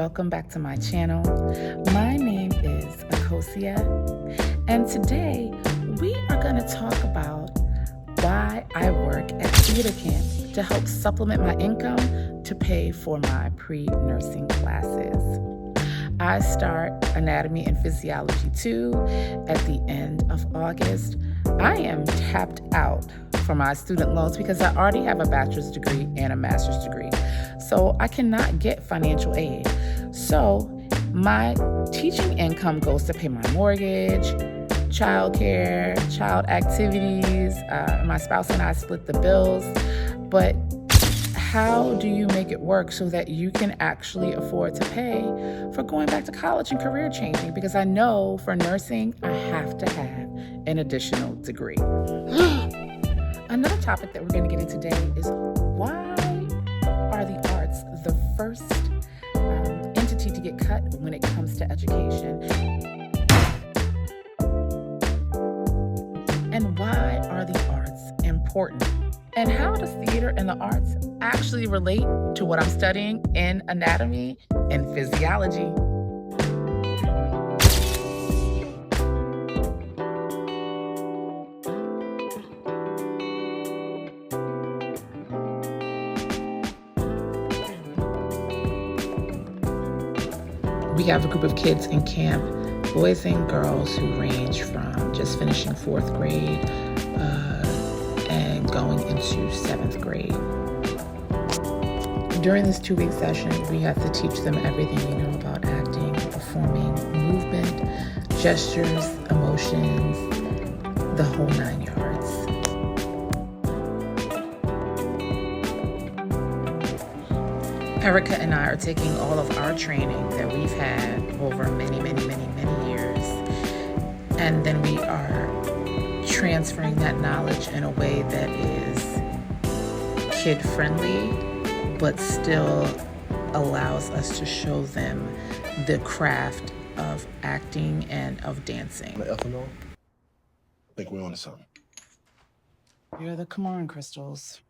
welcome back to my channel. My name is Akosia, and today we are going to talk about why I work at theater camp to help supplement my income to pay for my pre-nursing classes. I start anatomy and physiology 2 at the end of August. I am tapped out for my student loans because I already have a bachelor's degree and a master's degree. So I cannot get financial aid. So my teaching income goes to pay my mortgage, childcare, child activities. My spouse and I split the bills. But how do you make it work so that you can actually afford to pay for going back to college and career changing? Because I know for nursing, I have to have an additional degree. Another topic that we're going to get into today is why are the arts the first entity to get cut when it comes to education? And why are the arts important? And how does theater and the arts actually relate to what I'm studying in anatomy and physiology? We have a group of kids in camp, boys and girls who range from just finishing 4th grade and going into 7th grade. During this 2-week session, we have to teach them everything we know about acting, performing, movement, gestures, emotions, the whole 9 yards. Erica and I are taking all of our training that we've had over many years, and then we are transferring that knowledge in a way that is kid-friendly, but still allows us to show them the craft of acting and of dancing. Ethanol? I think we're on to something. You're the Cameron crystals.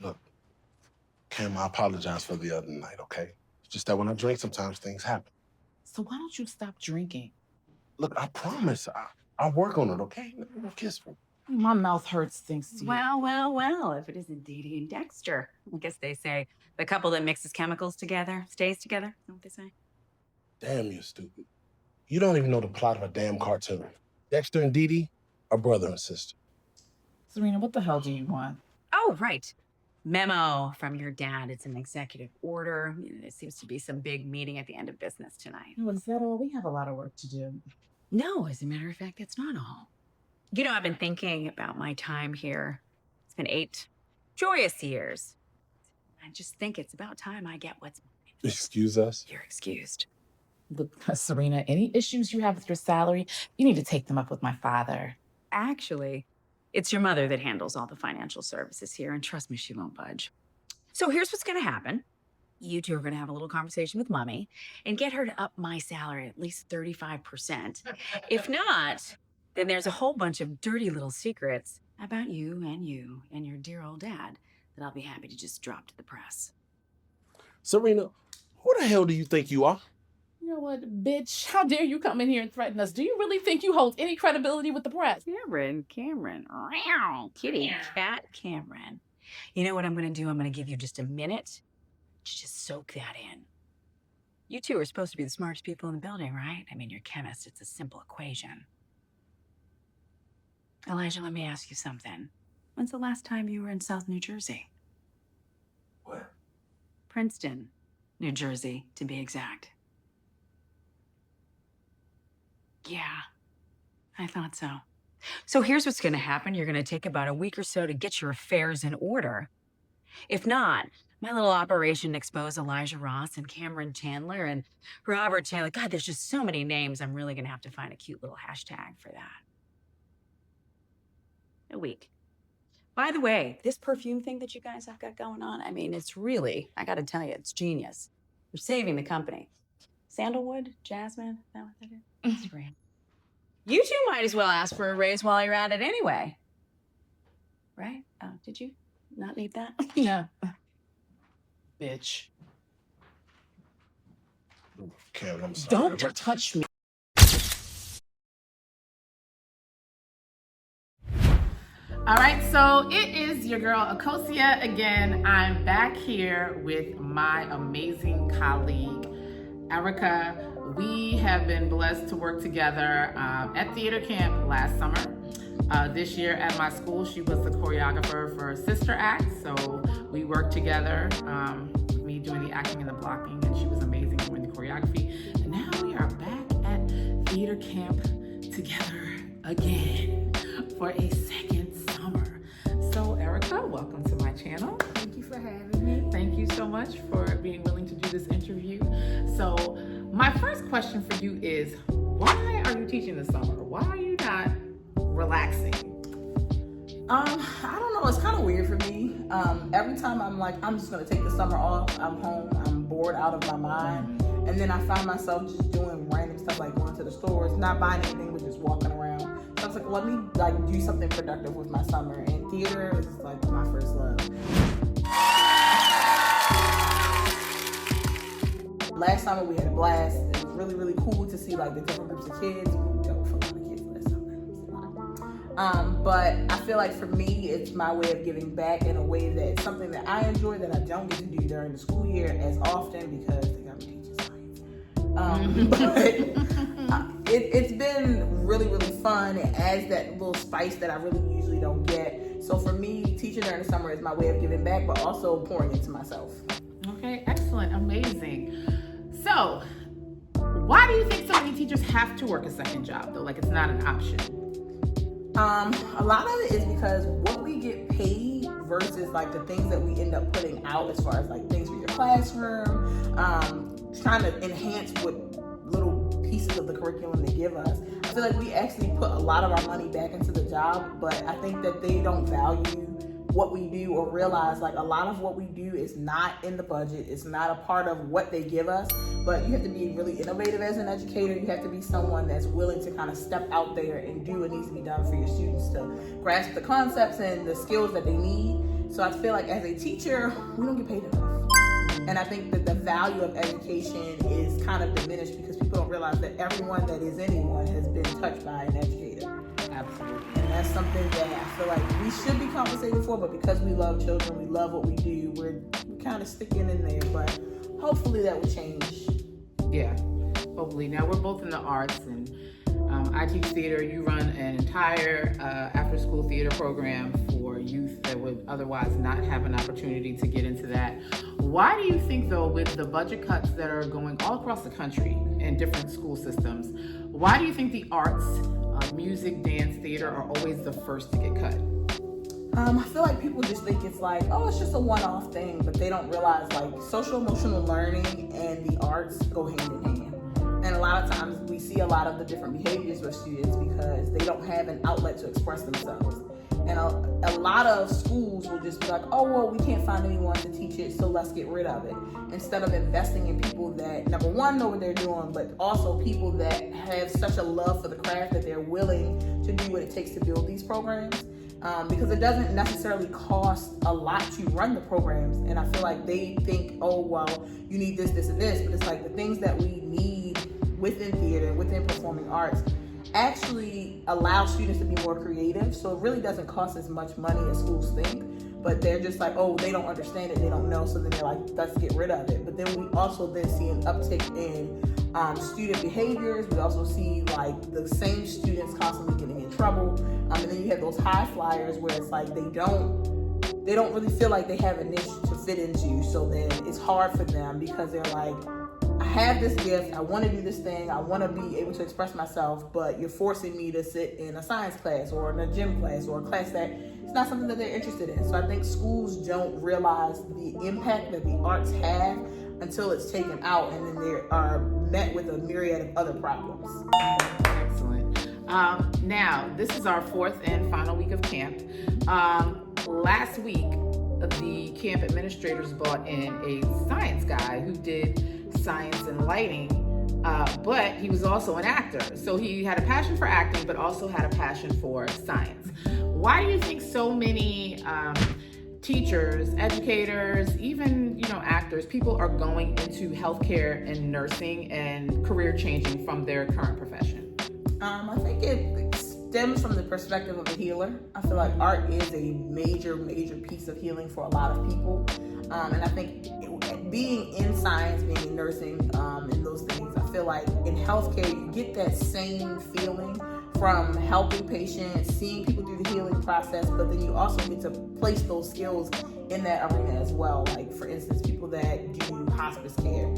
Look, Cam, I apologize for the other night, okay? It's just that when I drink, sometimes things happen. So why don't you stop drinking? Look, I promise. I'll work on it, okay? No kiss me. My mouth hurts thanks to you. Well, if it isn't Dee Dee and Dexter. I guess they say the couple that mixes chemicals together stays together. Is that what they say? Damn, you're stupid. You don't even know the plot of a damn cartoon. Dexter and Dee Dee are brother and sister. Serena, what the hell do you want? Oh, right. Memo from your dad. It's an executive order. There seems to be some big meeting at the end of business tonight. Well, is that all? We have a lot of work to do. No, as a matter of fact, that's not all. You know, I've been thinking about my time here. It's been 8 joyous years. I just think it's about time I get what's mine. Excuse us? You're excused. Look, Serena, any issues you have with your salary, you need to take them up with my father. Actually, it's your mother that handles all the financial services here, and trust me, she won't budge. So here's what's going to happen. You two are going to have a little conversation with Mommy and get her to up my salary at least 35%. If not, then there's a whole bunch of dirty little secrets about you and your dear old dad that I'll be happy to just drop to the press. Serena, who the hell do you think you are? You know what, bitch? How dare you come in here and threaten us? Do you really think you hold any credibility with the press? Cameron. Kitty cat Cameron. You know what I'm going to do? I'm going to give you just a minute to just soak that in. You two are supposed to be the smartest people in the building, right? I mean, you're chemists. It's a simple equation. Elijah, let me ask you something. When's the last time you were in South New Jersey? What? Princeton, New Jersey, to be exact. Yeah, I thought so. So here's what's going to happen. You're going to take about a week or so to get your affairs in order. If not, my little operation to expose Elijah Ross and Cameron Chandler and Robert Taylor. God, there's just so many names. I'm really going to have to find a cute little hashtag for that. A week. By the way, this perfume thing that you guys have got going on, I mean, it's really, I got to tell you, it's genius. You're saving the company. Sandalwood, jasmine, is that what that is? That's great. You two might as well ask for a raise while you're at it anyway. Right? Oh, did you not need that? Yeah. bitch. Kevin, I'm sorry. Don't touch me. All right, so it is your girl Akosia again. I'm back here with my amazing colleague, Erica. We have been blessed to work together at theater camp last summer. This year at my school, she was the choreographer for Sister Act, so we worked together, me doing the acting and the blocking, and she was amazing doing the choreography. And now we are back at theater camp together again for a second summer. So Erica, welcome to my channel. Thank you for having me. Thank you so much for being willing to do this interview. So my first question for you is, why are you teaching this summer? Why are you not relaxing? I don't know. It's kind of weird for me. Every time I'm like, I'm just gonna take the summer off. I'm home. I'm bored out of my mind, and then I find myself just doing random stuff like going to the stores, not buying anything, but just walking around. So I was like, let me like do something productive with my summer, and theater is like my first love. Last summer we had a blast. It was really, really cool to see like the different groups of kids. We dealt with a lot of kids last summer. But I feel like for me, it's my way of giving back in a way that it's something that I enjoy that I don't get to do during the school year as often because they got me teaching science. But it's been really, really fun. It adds that little spice that I really usually don't get. So for me, teaching during the summer is my way of giving back, but also pouring into myself. Okay, excellent, amazing. So, why do you think so many teachers have to work a second job though? Like it's not an option. A lot of it is because what we get paid versus like the things that we end up putting out as far as like things for your classroom, trying to enhance what little pieces of the curriculum they give us. I feel like we actually put a lot of our money back into the job, but I think that they don't value what we do or realize like a lot of what we do is not in the budget. It's not a part of what they give us, but you have to be really innovative as an educator. You have to be someone that's willing to kind of step out there and do what needs to be done for your students to grasp the concepts and the skills that they need. So I feel like as a teacher, we don't get paid enough. And I think that the value of education is kind of diminished because people don't realize that everyone that is anyone has been touched by an educator. Absolutely. And that's something that I feel like we should be compensated for, but because we love children, we love what we do, we're kind of sticking in there, but hopefully that will change. Yeah, hopefully. Now we're both in the arts and I teach theater. You run an entire after-school theater program for youth that would otherwise not have an opportunity to get into that. Why do you think though, with the budget cuts that are going all across the country in different school systems, why do you think the arts, music, dance, theater are always the first to get cut? I feel like people just think it's like, oh, it's just a one-off thing, but they don't realize like social emotional learning and the arts go hand in hand. And a lot of times we see a lot of the different behaviors with students because they don't have an outlet to express themselves. And a lot of schools will just be like, oh, well, we can't find anyone to teach it, so let's get rid of it. Instead of investing in people that, number one, know what they're doing, but also people that have such a love for the craft that they're willing to do what it takes to build these programs. Because it doesn't necessarily cost a lot to run the programs. And I feel like they think, oh, well, you need this, this, and this. But it's like the things that we need within theater, within performing arts, actually allow students to be more creative. So it really doesn't cost as much money as schools think. But they're just like, oh, they don't understand it, they don't know. So then they're like, let's get rid of it. But then we also then see an uptick in student behaviors. We also see like the same students constantly getting in trouble. And then you have those high flyers where it's like they don't really feel like they have a niche to fit into. So then it's hard for them because they're like, I have this gift, I want to do this thing, I want to be able to express myself, but you're forcing me to sit in a science class or in a gym class or a class that it's not something that they're interested in. So I think schools don't realize the impact that the arts have until it's taken out, and then they are met with a myriad of other problems. Excellent. Now, this is our fourth and final week of camp. Last week, the camp administrators brought in a science guy who did science and lighting, but he was also an actor. So he had a passion for acting, but also had a passion for science. Why do you think so many teachers, educators, even, actors, people are going into healthcare and nursing and career changing from their current profession? I think it stems from the perspective of a healer. I feel like art is a major piece of healing for a lot of people. And I think being in science, being in nursing, and those things, I feel like in healthcare, you get that same feeling from helping patients, seeing people through the healing process, but then you also get to place those skills in that arena as well. Like, for instance, people that do hospice care,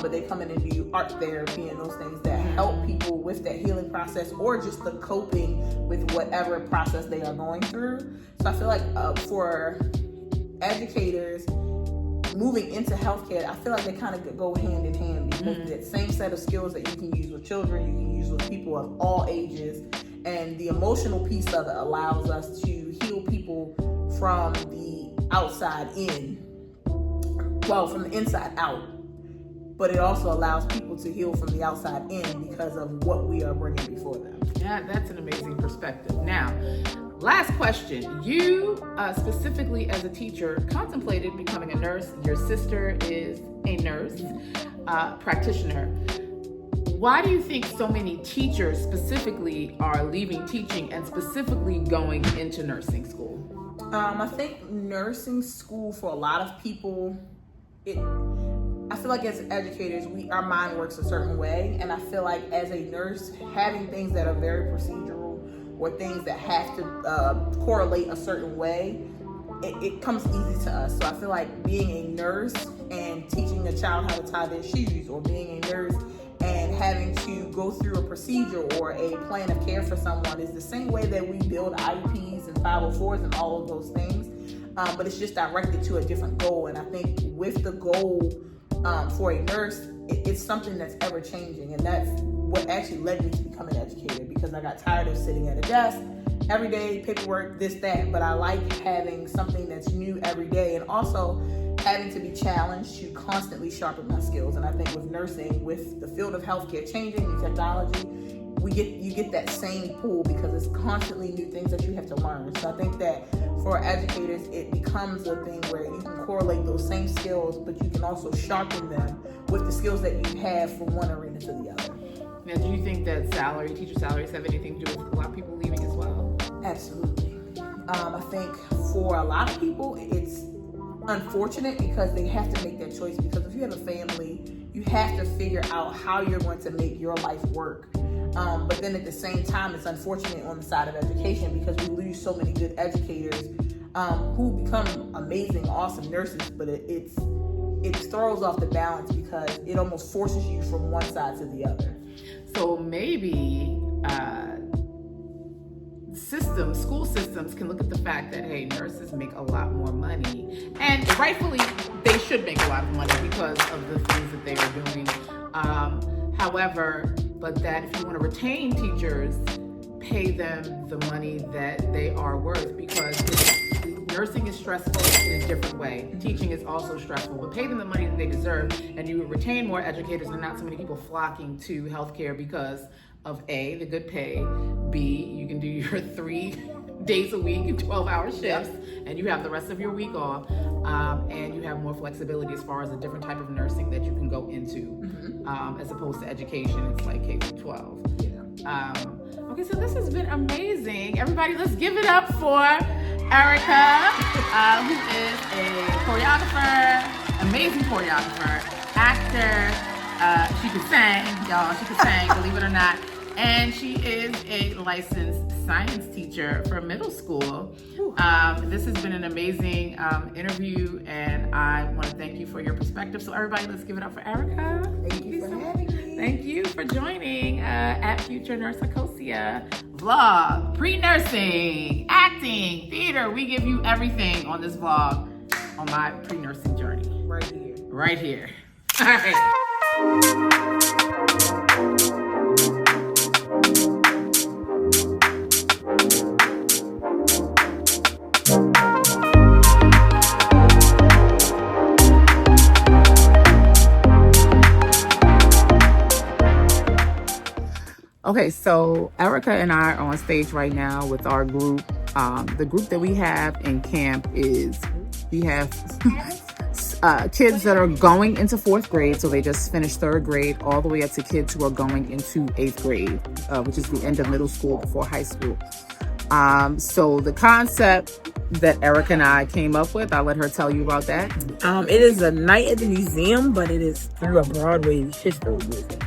but they come in and do art therapy and those things that help people with that healing process or just the coping with whatever process they are going through. So I feel like for educators moving into healthcare, I feel like they kind of go hand in hand, because that same set of skills that you can use with children, you can use with people of all ages, and the emotional piece of it allows us to heal people from the outside in, well, from the inside out, but it also allows people to heal from the outside in because of what we are bringing before them. Yeah, that's an amazing perspective. Now, last question. You specifically as a teacher contemplated becoming a nurse. Your sister is a nurse practitioner. Why do you think so many teachers specifically are leaving teaching and specifically going into nursing school? I think nursing school for a lot of people, I feel like as educators, our mind works a certain way, and I feel like as a nurse, having things that are very procedural or things that have to correlate a certain way, it comes easy to us. So I feel like being a nurse and teaching a child how to tie their shoes, or being a nurse and having to go through a procedure or a plan of care for someone, is the same way that we build IEPs and 504s and all of those things, but it's just directed to a different goal. And I think with the goal for a nurse, it's something that's ever changing, and that's what actually led me to become an educator, because I got tired of sitting at a desk every day, paperwork, this, that, but I like having something that's new every day, and also having to be challenged to constantly sharpen my skills. And I think with nursing, with the field of healthcare changing and technology, you get that same pull, because it's constantly new things that you have to learn. So I think that for educators, it becomes a thing where you can correlate those same skills, but you can also sharpen them with the skills that you have from one arena to the other. Now, do you think that teacher salaries have anything to do with a lot of people leaving as well? Absolutely. I think for a lot of people, it's unfortunate because they have to make that choice, because if you have a family, you have to figure out how you're going to make your life work. But then at the same time, it's unfortunate on the side of education, because we lose so many good educators who become amazing, awesome nurses, but it throws off the balance, because it almost forces you from one side to the other. So maybe school systems can look at the fact that, hey, nurses make a lot more money, and rightfully they should make a lot of money because of the things that they are doing. However, but that if you want to retain teachers, pay them the money that they are worth, because nursing is stressful in a different way. Teaching is also stressful, but pay them the money that they deserve, and you would retain more educators and not so many people flocking to healthcare because of A, the good pay, B, you can do your 3 days a week, 12-hour shifts, and you have the rest of your week off, and you have more flexibility as far as a different type of nursing that you can go into, as opposed to education. It's like K through 12. Okay, so this has been amazing. Everybody, let's give it up for Erica, who is a choreographer, amazing choreographer, actor. She can sing, y'all. She can sing, believe it or not. And she is a licensed science teacher for middle school. This has been an amazing interview, and I want to thank you for your perspective. So everybody, let's give it up for Erica. Thank you for having me. Thank you for joining at Future Nurse Akosia vlog. Pre-nursing, acting, theater. We give you everything on this vlog on my pre-nursing journey. Right here. Right here. All right. Okay, so Erica and I are on stage right now with our group. The group that we have in camp is We have kids that are going into 4th grade, so they just finished 3rd grade, all the way up to kids who are going into 8th grade, which is the end of middle school before high school. So the concept that Erica and I came up with, I'll let her tell you about that. It is a night at the museum, but it is through a Broadway history museum.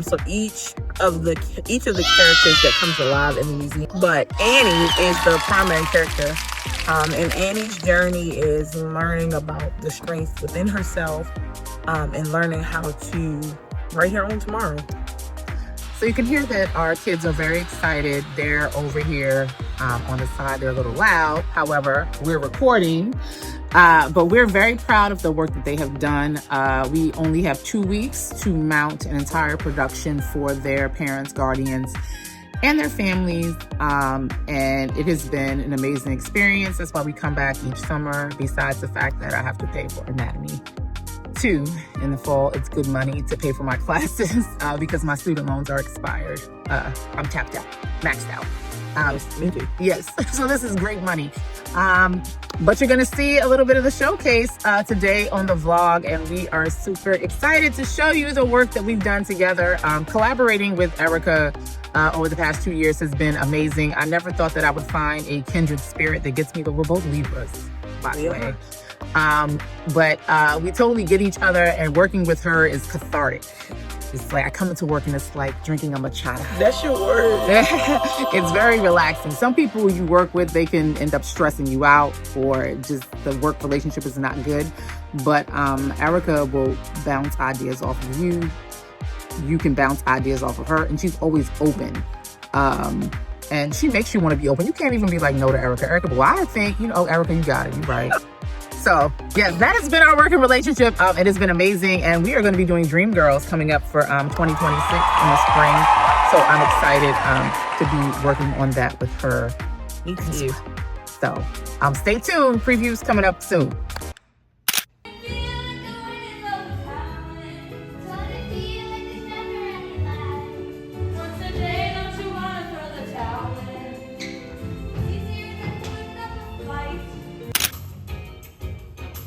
So each of the characters that comes alive in the museum, but Annie is the primary character. And Annie's journey is learning about the strengths within herself, and learning how to write her own tomorrow. So you can hear that our kids are very excited. They're over here on the side. They're a little loud. However, we're recording, but we're very proud of the work that they have done. We only have 2 weeks to mount an entire production for their parents, guardians, and their families. And it has been an amazing experience. That's why we come back each summer, besides the fact that I have to pay for anatomy too in the fall. It's good money to pay for my classes because my student loans are expired. I'm tapped out, maxed out. Me too. Yes, so this is great money. But you're gonna see a little bit of the showcase today on the vlog, and we are super excited to show you the work that we've done together. Collaborating with Erica over the past 2 years has been amazing. I never thought that I would find a kindred spirit that gets me, but we're both Libras, by the way. But we totally get each other, and working with her is cathartic. It's like I come into work and it's like drinking a matcha. That's your word. It's very relaxing. Some people you work with, they can end up stressing you out, or just the work relationship is not good. But Erica will bounce ideas off of you. You can bounce ideas off of her, and she's always open. And she makes you want to be open. You can't even be like no to Erica. Erica, well, I think, Erica, you got it. You're right. So, yeah, that has been our working relationship. It has been amazing. And we are going to be doing Dream Girls coming up for 2026 in the spring. So I'm excited to be working on that with her. Me too. So stay tuned. Previews coming up soon.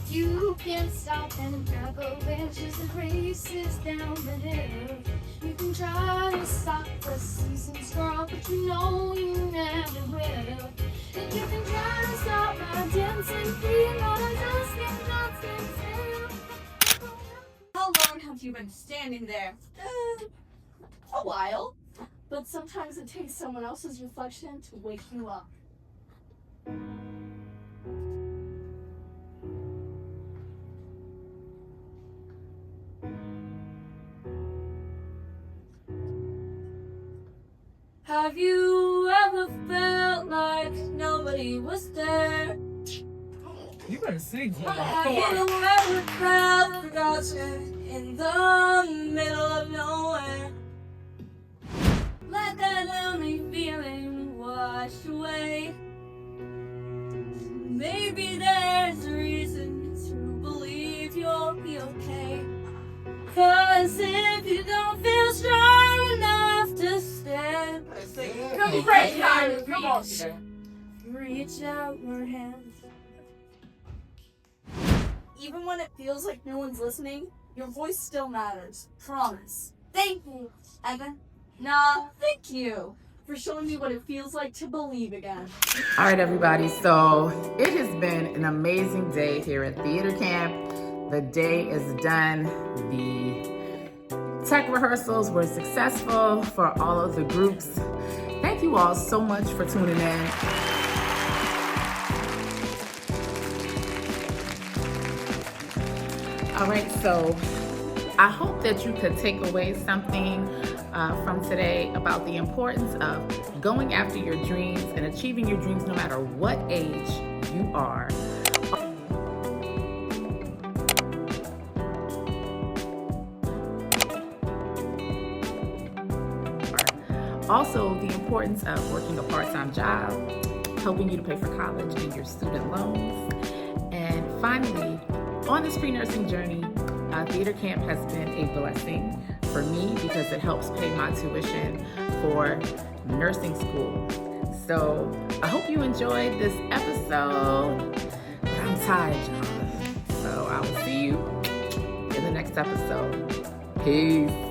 You can't stop and never just the races down the hill. You can try to stop the seasons, girl, but you know you never will. And you can try to stop my dancing feet, but I just cannot stand still. How long have you been standing there? A while. But sometimes it takes someone else's reflection to wake you up. Have you ever felt like nobody was there? You better sing. Have you ever felt forgotten in the middle of nowhere? Let that lonely feeling wash away. Maybe there's a reason to believe you'll be okay. 'Cause if you don't feel strong enough to stand, reach out your hands. Even when it feels like no one's listening, your voice still matters. Promise. Thank you, Evan. Nah, thank you for showing me what it feels like to believe again. All right, everybody. So it has been an amazing day here at Theater Camp. The day is done. The tech rehearsals were successful for all of the groups. Thank you all so much for tuning in. All right, so I hope that you could take away something from today about the importance of going after your dreams and achieving your dreams no matter what age you are. Also, the importance of working a part-time job, helping you to pay for college and your student loans. And finally, on this pre-nursing journey, Theater Camp has been a blessing for me because it helps pay my tuition for nursing school. So I hope you enjoyed this episode. I'm I'm tired, y'all. So I will see you in the next episode. Peace.